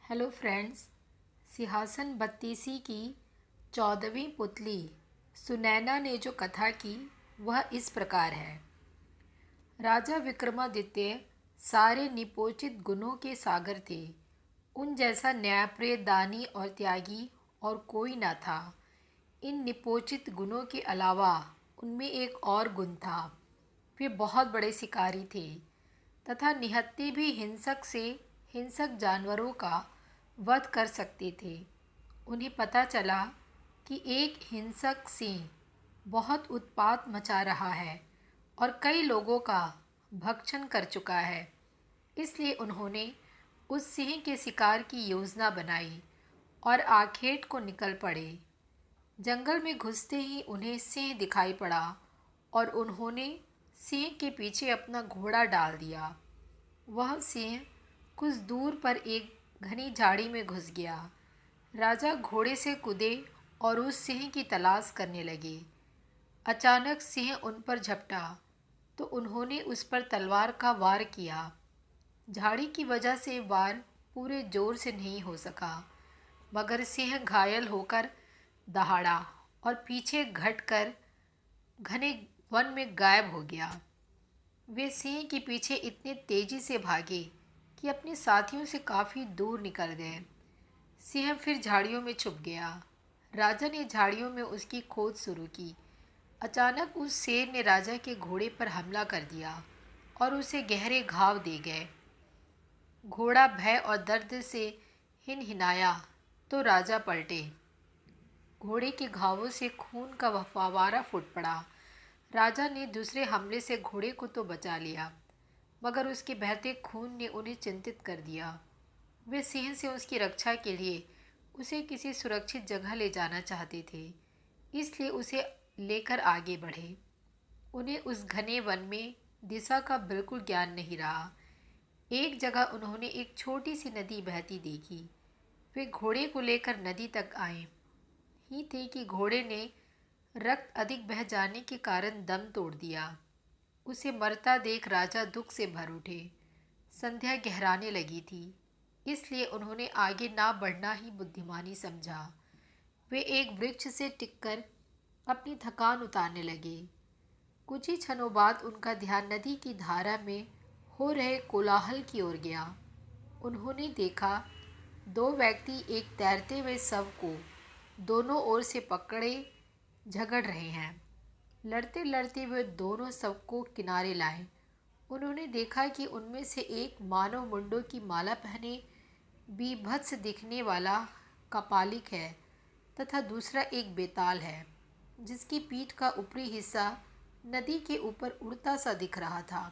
Hello friends. सिंहासन बत्तीसी की 14वीं पुतली सुनैना ने जो कथा की वह इस प्रकार है। राजा विक्रमादित्य सारे निपोचित गुणों के सागर थे। उन जैसा न्यायप्रिय, दानी और त्यागी और कोई न था। इन निपोचित गुणों के अलावा उनमें एक और गुण था। वे बहुत बड़े शिकारी थे तथा निहत्थे भी हिंसक से हिंसक जानवरों का वध कर सकते थे। उन्हें पता चला कि एक हिंसक सिंह बहुत उत्पात मचा रहा है और कई लोगों का भक्षण कर चुका है। इसलिए उन्होंने उस सिंह के शिकार की योजना बनाई और आखेट को निकल पड़े। जंगल में घुसते ही उन्हें सिंह दिखाई पड़ा और उन्होंने सिंह के पीछे अपना घोड़ा डाल दिया। वह सिंह कुछ दूर पर एक घनी झाड़ी में घुस गया। राजा घोड़े से कूदे और उस सिंह की तलाश करने लगे। अचानक सिंह उन पर झपटा तो उन्होंने उस पर तलवार का वार किया। झाड़ी की वजह से वार पूरे जोर से नहीं हो सका, मगर सिंह घायल होकर दहाड़ा और पीछे घटकर घने वन में गायब हो गया। वे सिंह के पीछे इतने तेजी से भागे कि अपने साथियों से काफ़ी दूर निकल गए। सिंह फिर झाड़ियों में छुप गया। राजा ने झाड़ियों में उसकी खोज शुरू की। अचानक उस शेर ने राजा के घोड़े पर हमला कर दिया और उसे गहरे घाव दे गए। घोड़ा भय और दर्द से हिनहिनाया तो राजा पलटे। घोड़े के घावों से खून का फव्वारा फूट पड़ा। राजा ने दूसरे हमले से घोड़े को तो बचा लिया, मगर उसके बहते खून ने उन्हें चिंतित कर दिया। वे सिंह से उसकी रक्षा के लिए उसे किसी सुरक्षित जगह ले जाना चाहते थे, इसलिए उसे लेकर आगे बढ़े। उन्हें उस घने वन में दिशा का बिल्कुल ज्ञान नहीं रहा। एक जगह उन्होंने एक छोटी सी नदी बहती देखी। वे घोड़े को लेकर नदी तक आए ही थे कि घोड़े ने रक्त अधिक बह जाने के कारण दम तोड़ दिया। उसे मरता देख राजा दुख से भर उठे। संध्या गहराने लगी थी, इसलिए उन्होंने आगे ना बढ़ना ही बुद्धिमानी समझा। वे एक वृक्ष से टिककर अपनी थकान उतारने लगे। कुछ ही क्षणों बाद उनका ध्यान नदी की धारा में हो रहे कोलाहल की ओर गया। उन्होंने देखा दो व्यक्ति एक तैरते हुए शव को दोनों ओर से पकड़े झगड़ रहे हैं। लड़ते लड़ते वे दोनों शव को किनारे लाए। उन्होंने देखा कि उनमें से एक मानव मुंडों की माला पहने बीभत्स दिखने वाला कपालिक है तथा दूसरा एक बेताल है, जिसकी पीठ का ऊपरी हिस्सा नदी के ऊपर उड़ता सा दिख रहा था।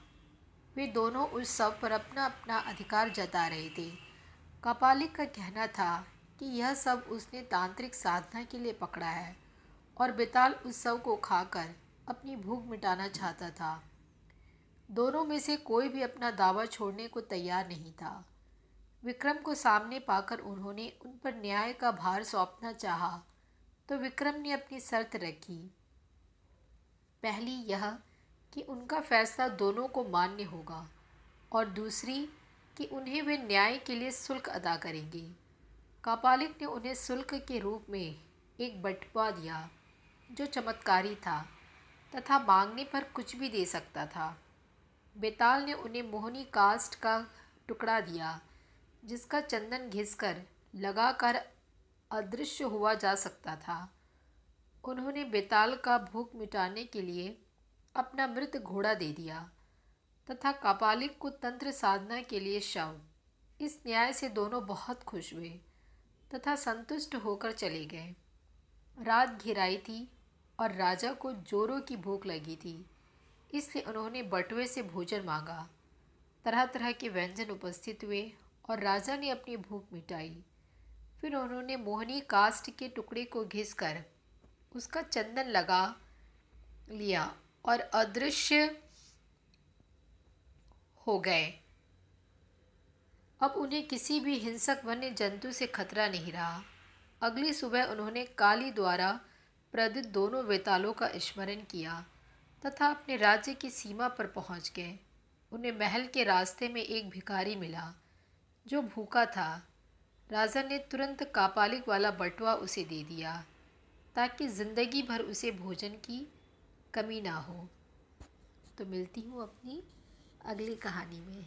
वे दोनों उस शव पर अपना अपना अधिकार जता रहे थे। कपालिक का कहना था कि यह सब उसने तांत्रिक साधना के लिए पकड़ा है और बेताल उस शव को खाकर अपनी भूख मिटाना चाहता था। दोनों में से कोई भी अपना दावा छोड़ने को तैयार नहीं था। विक्रम को सामने पाकर उन्होंने उन पर न्याय का भार सौंपना चाहा, तो विक्रम ने अपनी शर्त रखी। पहली यह कि उनका फैसला दोनों को मान्य होगा और दूसरी कि उन्हें वे न्याय के लिए शुल्क अदा करेंगे। कापालिक ने उन्हें शुल्क के रूप में एक बटुआ दिया जो चमत्कारी था तथा मांगने पर कुछ भी दे सकता था। बेताल ने उन्हें मोहनी काष्ठ का टुकड़ा दिया जिसका चंदन घिसकर लगाकर अदृश्य हुआ जा सकता था। उन्होंने बेताल का भूख मिटाने के लिए अपना मृत घोड़ा दे दिया तथा कापालिक को तंत्र साधना के लिए शव। इस न्याय से दोनों बहुत खुश हुए तथा संतुष्ट होकर चले गए। रात घिराई थी और राजा को जोरों की भूख लगी थी, इसलिए उन्होंने बटुए से भोजन मांगा। तरह तरह के व्यंजन उपस्थित हुए और राजा ने अपनी भूख मिटाई। फिर उन्होंने मोहनी काष्ठ के टुकड़े को घिसकर उसका चंदन लगा लिया और अदृश्य हो गए। अब उन्हें किसी भी हिंसक वन्य जंतु से खतरा नहीं रहा। अगली सुबह उन्होंने काली द्वारा प्रदत्त दोनों वेतालों का स्मरण किया तथा अपने राज्य की सीमा पर पहुंच गए। उन्हें महल के रास्ते में एक भिखारी मिला जो भूखा था। राजा ने तुरंत कापालिक वाला बटुआ उसे दे दिया ताकि ज़िंदगी भर उसे भोजन की कमी ना हो। तो मिलती हूँ अपनी अगली कहानी में।